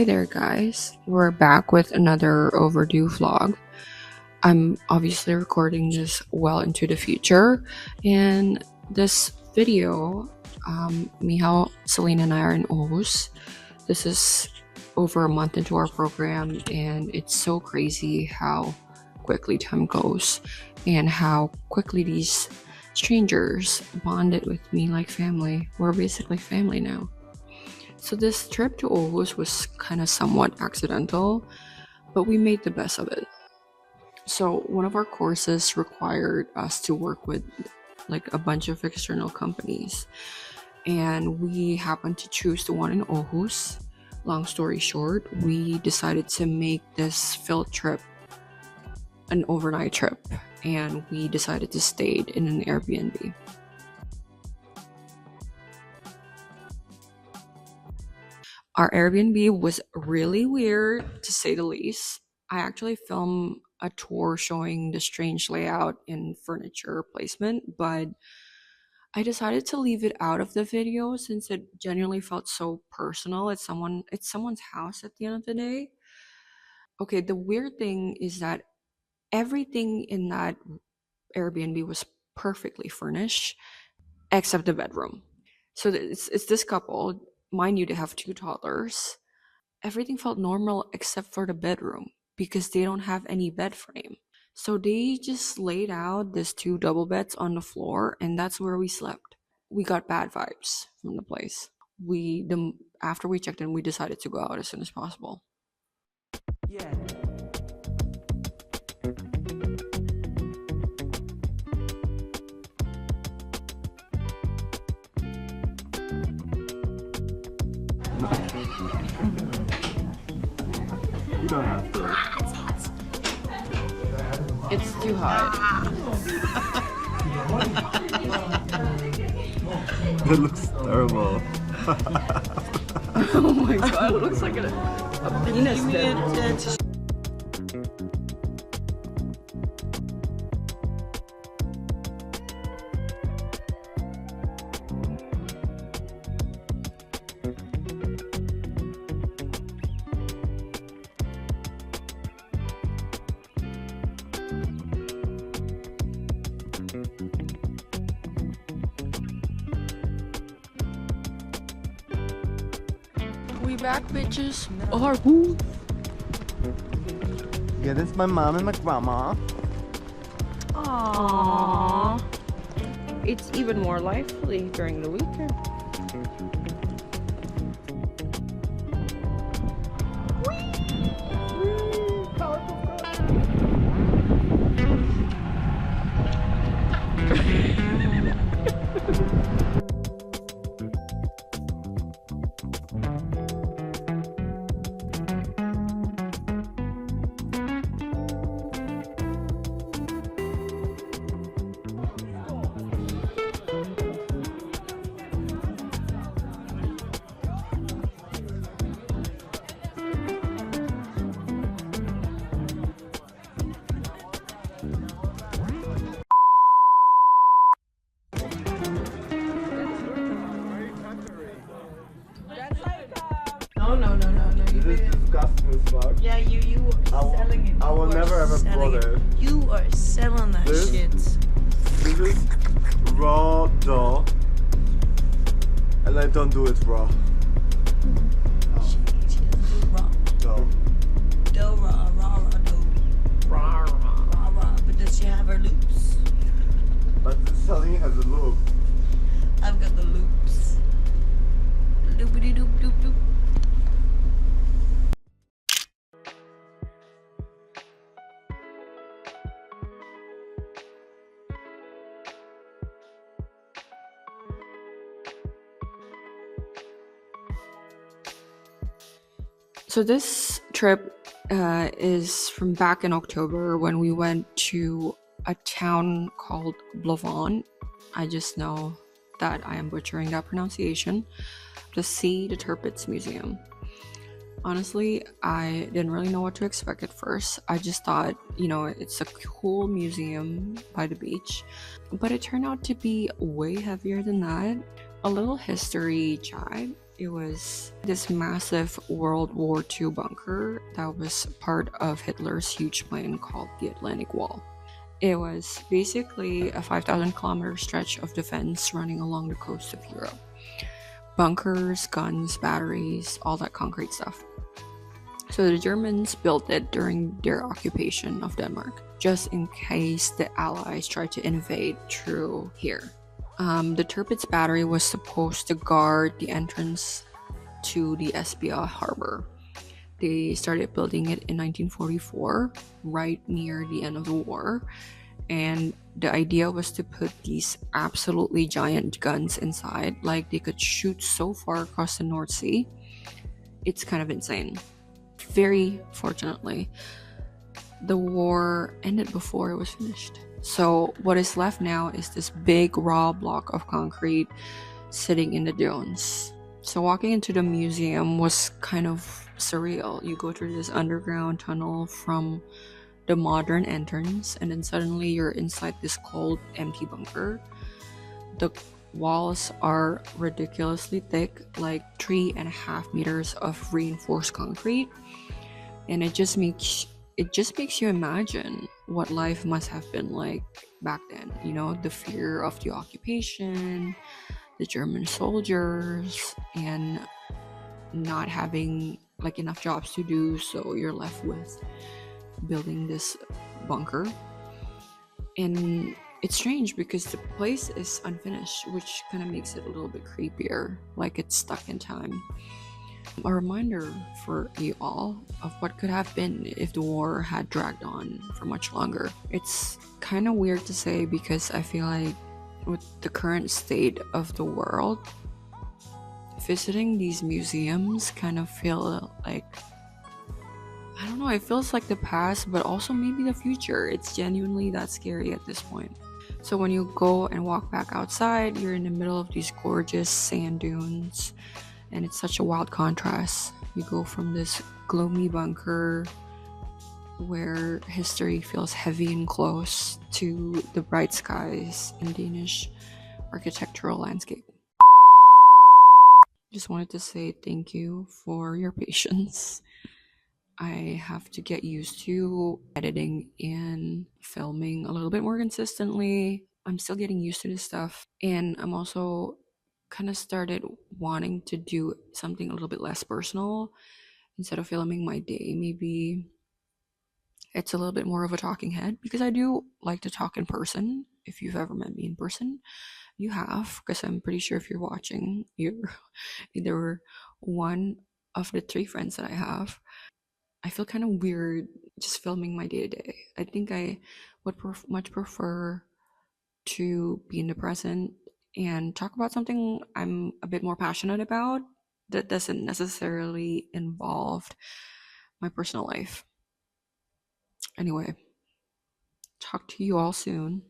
Hi there, guys. We're back with another overdue vlog. I'm obviously recording this well into the future, and this video, Mihal, Selena, and I are in Aarhus. This is over a month into our program, and it's so crazy how quickly time goes and how quickly these strangers bonded with me like family. We're basically family now. So this trip to Aarhus was kind of somewhat accidental, but we made the best of it. So one of our courses required us to work with like a bunch of external companies, and we happened to choose the one in Aarhus. Long story short, we decided to make this field trip an overnight trip, and we decided to stay in an Airbnb. Our Airbnb was really weird, to say the least. I actually filmed a tour showing the strange layout and furniture placement, but I decided to leave it out of the video since it genuinely felt so personal. It's someone's house at the end of the day. Okay, the weird thing is that everything in that Airbnb was perfectly furnished except the bedroom. So it's this couple. Mind you, they have 2 toddlers. Everything felt normal except for the bedroom because they don't have any bed frame. So they just laid out these 2 double beds on the floor, and that's where we slept. We got bad vibes from the place. After we checked in, we decided to go out as soon as possible. Yeah. You don't have to. It's too hot. That looks terrible. Oh my god, it looks like a penis then. We back, bitches. Aarhus. Yeah, this is my mom and my grandma. Aww. It's even more lively during the weekend. No. This is disgusting as fuck. Yeah, you are selling it. I will never ever go there. You are selling that shit. This is raw dough, and I don't do it raw. She doesn't do raw. Dough. Dough raw dough. Raw. But does she have her loops? But selling has a loop. I've got the loops. Loopity doop doop doop. So this trip is from back in October when we went to a town called Blavon. I just know that I am butchering that pronunciation, to see the Tirpitz Museum. Honestly, I didn't really know what to expect at first. I just thought, it's a cool museum by the beach, but it turned out to be way heavier than that. A little history jive It was this massive World War II bunker that was part of Hitler's huge plan called the Atlantic Wall. It was basically a 5,000-kilometer stretch of defense running along the coast of Europe. Bunkers, guns, batteries, all that concrete stuff. So the Germans built it during their occupation of Denmark, just in case the Allies tried to invade through here. The Tirpitz battery was supposed to guard the entrance to the Esbjerg harbor. They started building it in 1944, right near the end of the war, and the idea was to put these absolutely giant guns inside, like they could shoot so far across the North Sea. It's kind of insane. Very fortunately, the war ended before it was finished. So what is left now is this big raw block of concrete sitting in the dunes. So walking into the museum was kind of surreal. You go through this underground tunnel from the modern entrance, and then suddenly you're inside this cold, empty bunker. The walls are ridiculously thick, like 3.5 meters of reinforced concrete, and it just makes you imagine what life must have been like back then. You know, the fear of the occupation, the German soldiers, and not having like enough jobs to do, so you're left with building this bunker. And it's strange because the place is unfinished, which kind of makes it a little bit creepier, like it's stuck in time. A reminder for you all of what could have been if the war had dragged on for much longer. It's kind of weird to say because I feel like with the current state of the world, visiting these museums kind of feel like, I don't know, it feels like the past, but also maybe the future. It's genuinely that scary at this point. So when you go and walk back outside, you're in the middle of these gorgeous sand dunes, and it's such a wild contrast. You go from this gloomy bunker where history feels heavy and close to the bright skies and Danish architectural landscape. Just wanted to say thank you for your patience. I have to get used to editing and filming a little bit more consistently. I'm still getting used to this stuff, and I'm also kind of started wanting to do something a little bit less personal. Instead of filming my day, maybe it's a little bit more of a talking head, because I do like to talk in person. If you've ever met me in person, you have, because I'm pretty sure if you're watching, you're either one of the 3 friends that I have. I feel kind of weird just filming my day to day. I think I would much prefer to be in the present and talk about something I'm a bit more passionate about that doesn't necessarily involve my personal life. Anyway, talk to you all soon.